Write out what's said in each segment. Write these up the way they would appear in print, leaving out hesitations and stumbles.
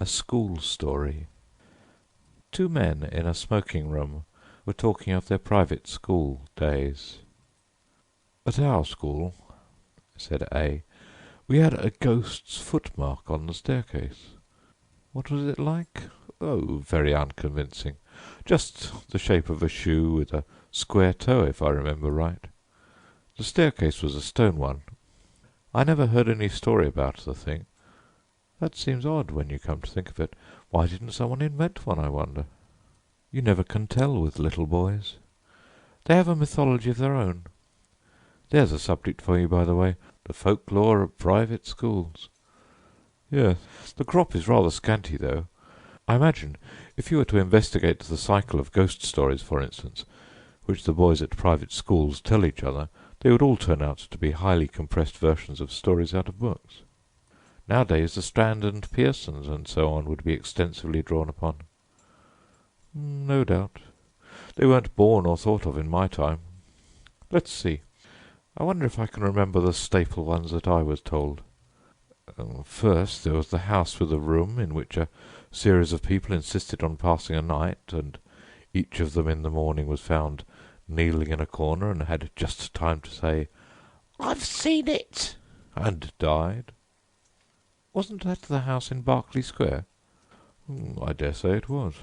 A School Story. Two men in a smoking room were talking of their private school days. "At our school," said A, "we had a ghost's footmark on the staircase." "What was it like?" "Oh, very unconvincing. Just the shape of a shoe with a square toe, if I remember right. The staircase was a stone one. I never heard any story about the thing. That seems odd when you come to think of it. Why didn't someone invent one, I wonder? You never can tell with little boys. They have a mythology of their own. There's a subject for you, by the way, the folklore of private schools. Yes, the crop is rather scanty, though. I imagine if you were to investigate the cycle of ghost stories, for instance, which the boys at private schools tell each other, they would all turn out to be highly compressed versions of stories out of books. Nowadays the Strand and Pearsons and so on would be extensively drawn upon. No doubt. They weren't born or thought of in my time. Let's see. I wonder if I can remember the staple ones that I was told. First there was the house with a room in which a series of people insisted on passing a night, and each of them in the morning was found kneeling in a corner and had just time to say, "I've seen it," and died. Wasn't that the house in Berkeley Square? I dare say it was.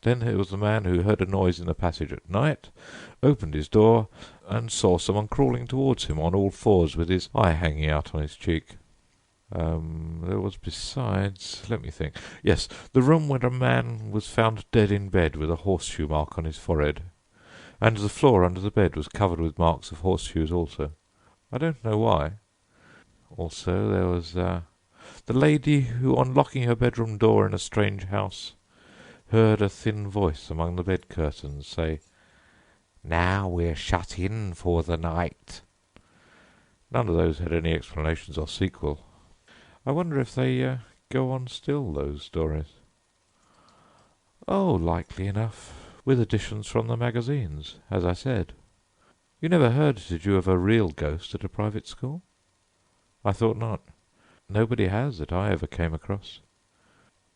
Then there was the man who heard a noise in the passage at night, opened his door, and saw someone crawling towards him on all fours with his eye hanging out on his cheek. There was besides, let me think. Yes, the room where a man was found dead in bed with a horseshoe mark on his forehead, and the floor under the bed was covered with marks of horseshoes also. I don't know why. Also there was the lady who, on locking her bedroom door in a strange house, heard a thin voice among the bed curtains say, "Now we're shut in for the night." None of those had any explanations or sequel. I wonder if they go on still, those stories. Oh, likely enough, with additions from the magazines, as I said. You never heard, did you, of a real ghost at a private school? I thought not. Nobody has that I ever came across.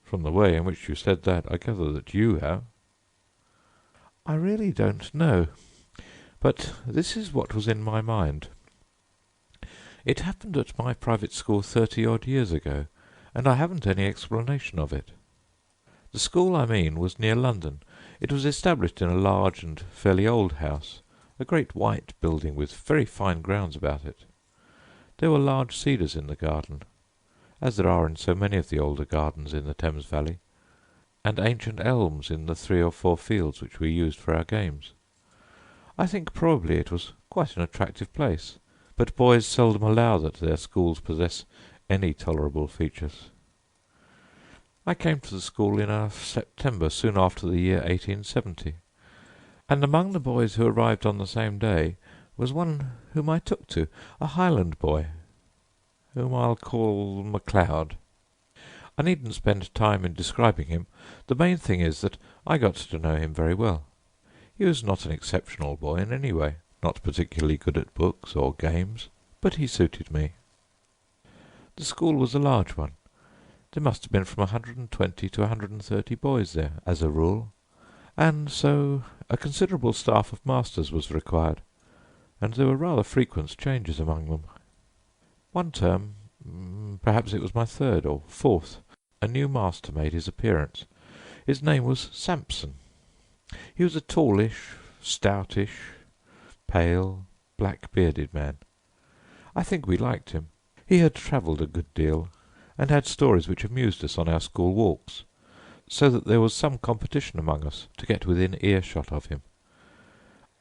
From the way in which you said that, I gather that you have. I really don't know, but this is what was in my mind. It happened at my private school 30-odd years ago, and I haven't any explanation of it. The school I mean was near London. It was established in a large and fairly old house, a great white building with very fine grounds about it. There were large cedars in the garden, as there are in so many of the older gardens in the Thames Valley, and ancient elms in the 3 or 4 fields which we used for our games. I think probably it was quite an attractive place, but boys seldom allow that their schools possess any tolerable features. I came to the school in September soon after the year 1870, and among the boys who arrived on the same day was one whom I took to, a Highland boy, whom I'll call MacLeod. I needn't spend time in describing him. The main thing is that I got to know him very well. He was not an exceptional boy in any way, not particularly good at books or games, but he suited me. The school was a large one. There must have been from 120 to 130 boys there, as a rule, and so a considerable staff of masters was required, and there were rather frequent changes among them. One term, perhaps it was my 3rd or 4th, a new master made his appearance. His name was Sampson. He was a tallish, stoutish, pale, black-bearded man. I think we liked him. He had travelled a good deal, and had stories which amused us on our school walks, so that there was some competition among us to get within earshot of him.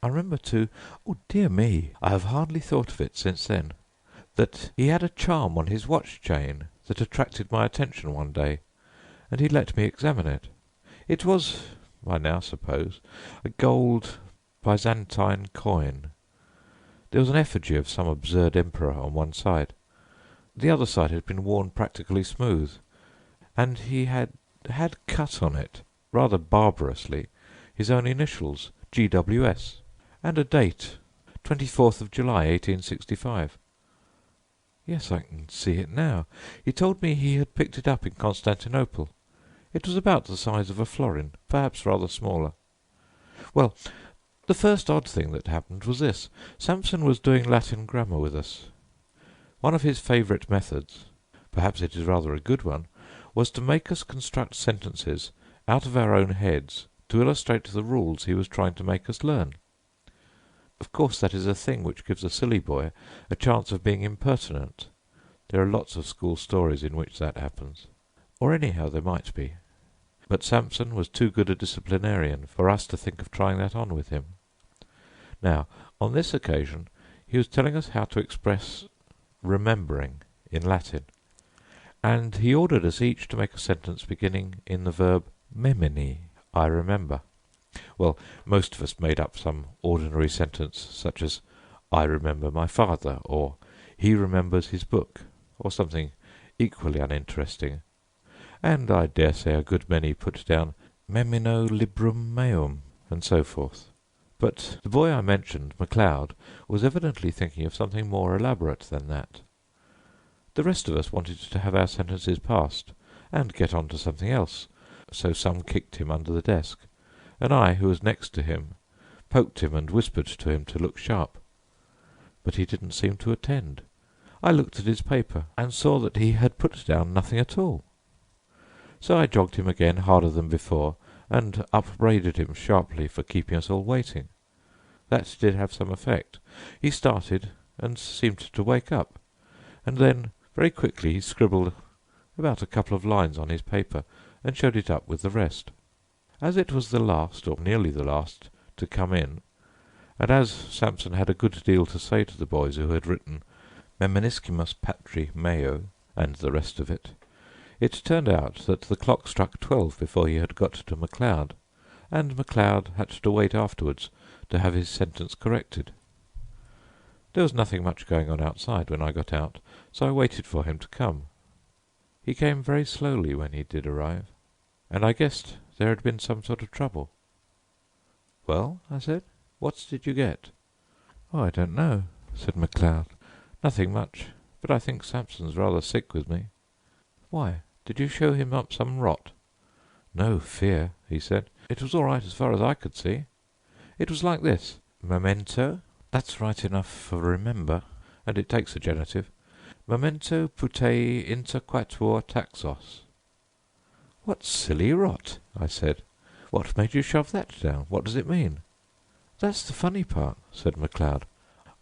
I remember, too, oh dear me, I have hardly thought of it since then, that he had a charm on his watch-chain that attracted my attention one day, and he let me examine it. It was, I now suppose, a gold Byzantine coin. There was an effigy of some absurd emperor on one side. The other side had been worn practically smooth, and he had cut on it, rather barbarously, his own initials, GWS, and a date, 24th of July, 1865. Yes, I can see it now. He told me he had picked it up in Constantinople, It was about the size of a florin, perhaps rather smaller. Well, the first odd thing that happened was this. Samson was doing Latin grammar with us. One of his favourite methods, perhaps it is rather a good one, was to make us construct sentences out of our own heads to illustrate the rules he was trying to make us learn. Of course that is a thing which gives a silly boy a chance of being impertinent. There are lots of school stories in which that happens. Or anyhow there might be. But Samson was too good a disciplinarian for us to think of trying that on with him. Now, on this occasion, he was telling us how to express remembering in Latin, and he ordered us each to make a sentence beginning in the verb memini, I remember. Well, most of us made up some ordinary sentence, such as I remember my father, or he remembers his book, or something equally uninteresting, and I dare say a good many put down memino librum meum, and so forth. But the boy I mentioned, MacLeod, was evidently thinking of something more elaborate than that. The rest of us wanted to have our sentences passed, and get on to something else, so some kicked him under the desk, and I, who was next to him, poked him and whispered to him to look sharp. But he didn't seem to attend. I looked at his paper, and saw that he had put down nothing at all. So I jogged him again harder than before, and upbraided him sharply for keeping us all waiting. That did have some effect. He started, and seemed to wake up, and then very quickly he scribbled about a couple of lines on his paper, and showed it up with the rest. As it was the last, or nearly the last, to come in, and as Samson had a good deal to say to the boys who had written Memeniscimus Patri Meo, and the rest of it, it turned out that the clock struck 12 before he had got to MacLeod, and MacLeod had to wait afterwards to have his sentence corrected. There was nothing much going on outside when I got out, so I waited for him to come. He came very slowly when he did arrive, and I guessed there had been some sort of trouble. "Well," I said, "what did you get?" "Oh, I don't know," said MacLeod. "Nothing much, but I think Samson's rather sick with me." "Why? Did you show him up some rot?" "No fear," he said. "It was all right as far as I could see. It was like this. Memento, that's right enough for remember, and it takes a genitive. Memento putei interquatur taxos." "What silly rot," I said. "What made you shove that down? What does it mean?" "That's the funny part," said MacLeod.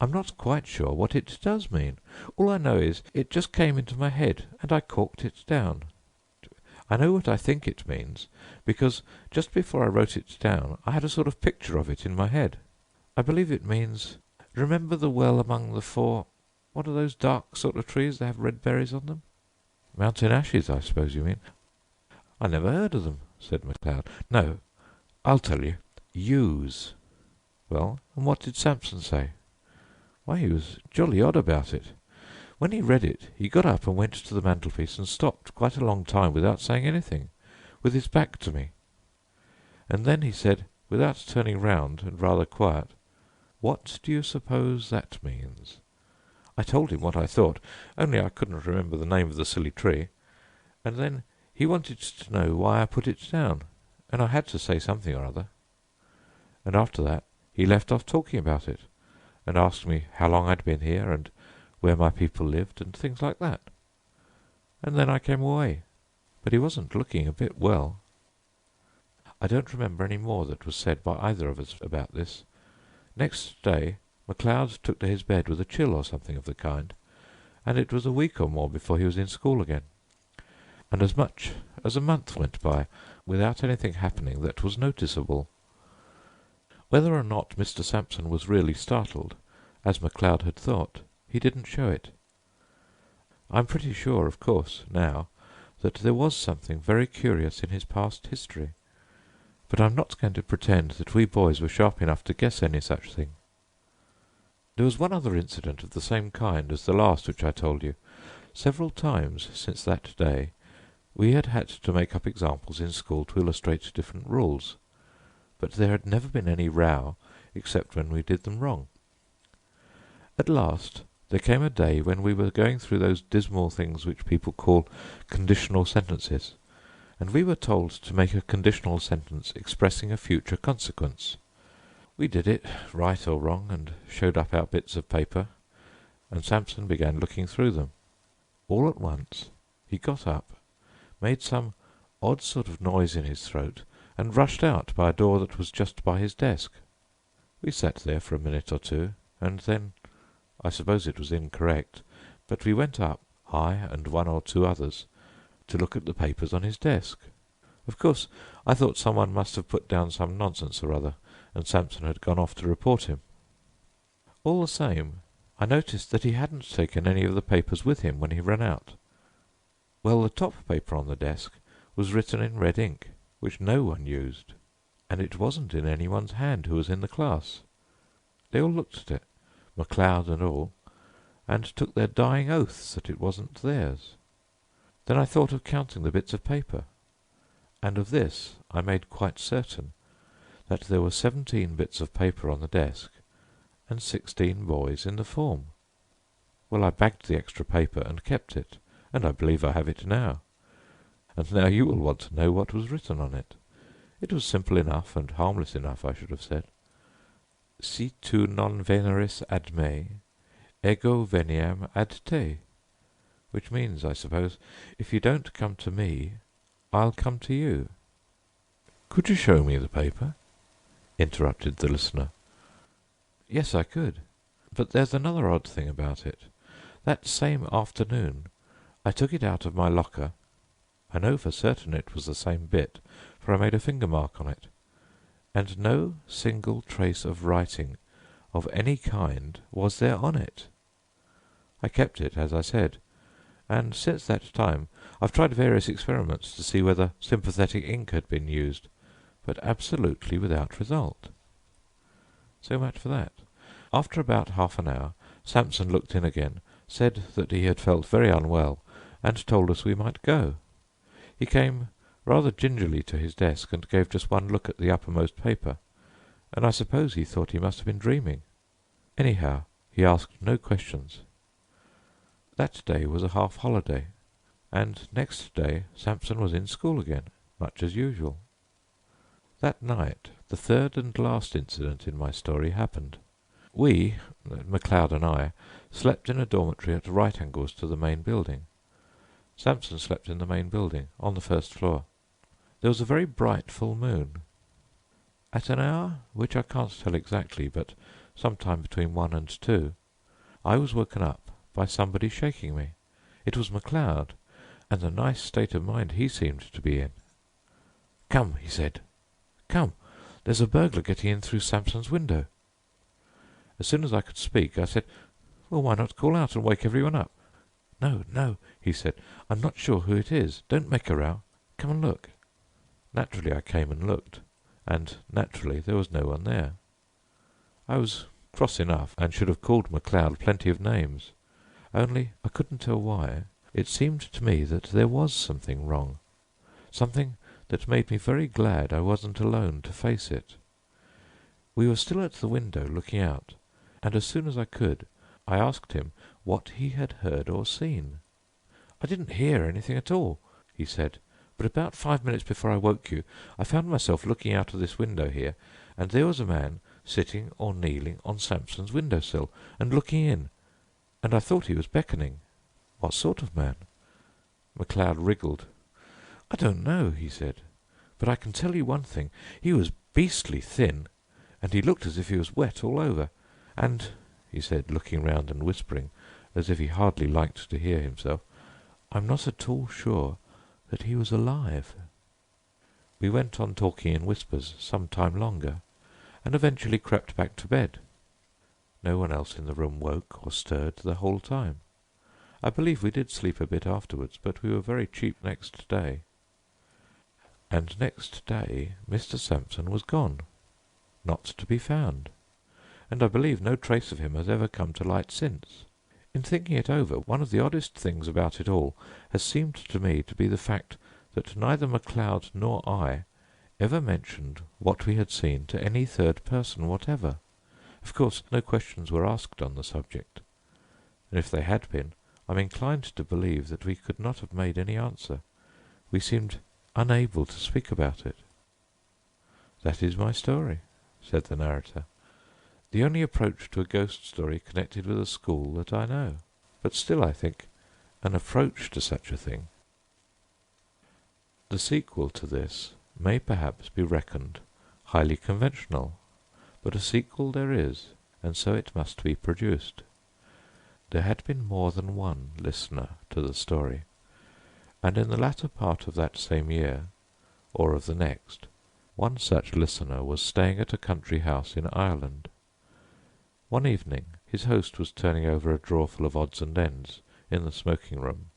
"I'm not quite sure what it does mean. All I know is it just came into my head, and I corked it down. I know what I think it means, because just before I wrote it down I had a sort of picture of it in my head. I believe it means, remember the well among the four— what are those dark sort of trees that have red berries on them?" "Mountain ashes, I suppose you mean." "I never heard of them," said MacLeod. "No, I'll tell you. Yews." "Well, and what did Samson say?" "Why, he was jolly odd about it. When he read it, he got up and went to the mantelpiece and stopped quite a long time without saying anything, with his back to me. And then he said, without turning round and rather quiet, 'What do you suppose that means?' I told him what I thought, only I couldn't remember the name of the silly tree, and then he wanted to know why I put it down, and I had to say something or other. And after that he left off talking about it, and asked me how long I'd been here, and where my people lived, and things like that. And then I came away, but he wasn't looking a bit well." I don't remember any more that was said by either of us about this. Next day MacLeod took to his bed with a chill or something of the kind, and it was a week or more before he was in school again, and as much as a month went by without anything happening that was noticeable. Whether or not Mr. Sampson was really startled, as MacLeod had thought, he didn't show it. I'm pretty sure, of course, now, that there was something very curious in his past history, but I'm not going to pretend that we boys were sharp enough to guess any such thing. There was one other incident of the same kind as the last which I told you. Several times since that day we had had to make up examples in school to illustrate different rules, but there had never been any row except when we did them wrong. At last there came a day when we were going through those dismal things which people call conditional sentences, and we were told to make a conditional sentence expressing a future consequence. We did it, right or wrong, and showed up our bits of paper, and Samson began looking through them. All at once he got up, made some odd sort of noise in his throat, and rushed out by a door that was just by his desk. We sat there for a minute or two, and then, I suppose it was incorrect, but we went up, I and one or two others, to look at the papers on his desk. Of course, I thought someone must have put down some nonsense or other, and Samson had gone off to report him. All the same, I noticed that he hadn't taken any of the papers with him when he ran out. Well, the top paper on the desk was written in red ink, which no one used, and it wasn't in anyone's hand who was in the class. They all looked at it, MacLeod and all, and took their dying oaths that it wasn't theirs. Then I thought of counting the bits of paper, and of this I made quite certain, that there were 17 bits of paper on the desk, and 16 boys in the form. Well, I bagged the extra paper and kept it, and I believe I have it now. And now you will want to know what was written on it. It was simple enough, and harmless enough, I should have said. Si tu non veneris ad me, ego veniam ad te, which means, I suppose, if you don't come to me, I'll come to you. Could you show me the paper? Interrupted the listener. Yes, I could, but there's another odd thing about it. That same afternoon I took it out of my locker. I know for certain it was the same bit, for I made a finger mark on it, and no single trace of writing of any kind was there on it. I kept it, as I said, and since that time I've tried various experiments to see whether sympathetic ink had been used, but absolutely without result. So much for that. After about half an hour, Samson looked in again, said that he had felt very unwell, and told us we might go. He came rather gingerly to his desk and gave just one look at the uppermost paper, and I suppose he thought he must have been dreaming. Anyhow, he asked no questions. That day was a half-holiday, and next day Samson was in school again, much as usual. That night the third and last incident in my story happened. We, MacLeod and I, slept in a dormitory at right angles to the main building. Samson slept in the main building, on the first floor. There was a very bright full moon. At an hour, which I can't tell exactly, but some time between 1 and 2, I was woken up by somebody shaking me. It was MacLeod, and a nice state of mind he seemed to be in. "Come," he said. "Come, there's a burglar getting in through Samson's window." As soon as I could speak, I said, "Well, why not call out and wake everyone up?" "No, no," he said, "I'm not sure who it is. Don't make a row. Come and look." Naturally I came and looked, and naturally there was no one there. I was cross enough, and should have called MacLeod plenty of names. Only I couldn't tell why. It seemed to me that there was something wrong, something that made me very glad I wasn't alone to face it. We were still at the window looking out, and as soon as I could, I asked him what he had heard or seen. "I didn't hear anything at all," he said, "but about 5 minutes before I woke you, I found myself looking out of this window here, and there was a man sitting or kneeling on Samson's window-sill and looking in, and I thought he was beckoning." "What sort of man?" MacLeod wriggled. "I don't know," he said, "but I can tell you one thing. He was beastly thin, and he looked as if he was wet all over, and," he said, looking round and whispering, as if he hardly liked to hear himself, "I'm not at all sure that he was alive." We went on talking in whispers some time longer, and eventually crept back to bed. No one else in the room woke or stirred the whole time. I believe we did sleep a bit afterwards, but we were very cheap next day. And next day Mr. Samson was gone, not to be found, and I believe no trace of him has ever come to light since. In thinking it over, one of the oddest things about it all has seemed to me to be the fact that neither MacLeod nor I ever mentioned what we had seen to any third person whatever. Of course, no questions were asked on the subject, and if they had been, I'm inclined to believe that we could not have made any answer. We seemed unable to speak about it. "That is my story," said the narrator. "The only approach to a ghost story connected with a school that I know. But still, I think, an approach to such a thing. The sequel to this may perhaps be reckoned highly conventional, but a sequel there is, and so it must be produced. There had been more than one listener to the story, and in the latter part of that same year, or of the next, one such listener was staying at a country house in Ireland. One evening his host was turning over a drawerful of odds and ends in the smoking room.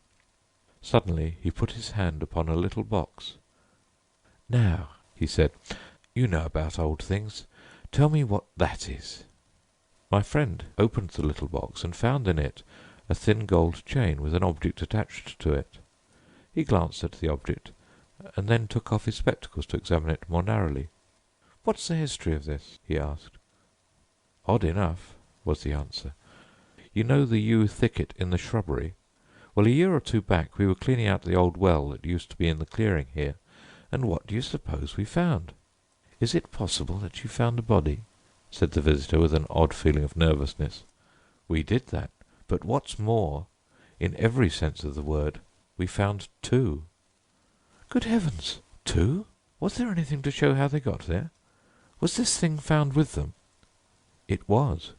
Suddenly he put his hand upon a little box. "Now," he said, "you know about old things. Tell me what that is." My friend opened the little box and found in it a thin gold chain with an object attached to it. He glanced at the object and then took off his spectacles to examine it more narrowly. "What's the history of this?" he asked. "Odd enough," was the answer. "You know the yew thicket in the shrubbery? Well, a year or two back we were cleaning out the old well that used to be in the clearing here, and what do you suppose we found?" "Is it possible that you found a body?" said the visitor with an odd feeling of nervousness. "We did that, but what's more, in every sense of the word, we found two." "Good heavens! Two? Was there anything to show how they got there? Was this thing found with them?" "It was,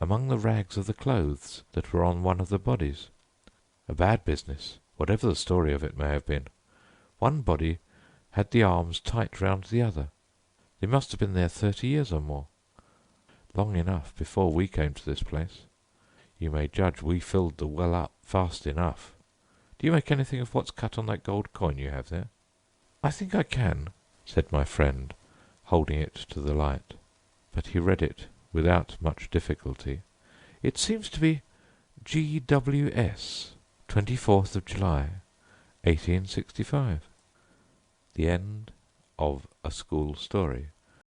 among the rags of the clothes that were on one of the bodies. A bad business, whatever the story of it may have been. One body had the arms tight round the other. They must have been there 30 years or more. Long enough before we came to this place. You may judge we filled the well up fast enough. Do you make anything of what's cut on that gold coin you have there?" "I think I can," said my friend, holding it to the light. But he read it without much difficulty. "It seems to be GWS, 24th of July, 1865. The end of A School Story.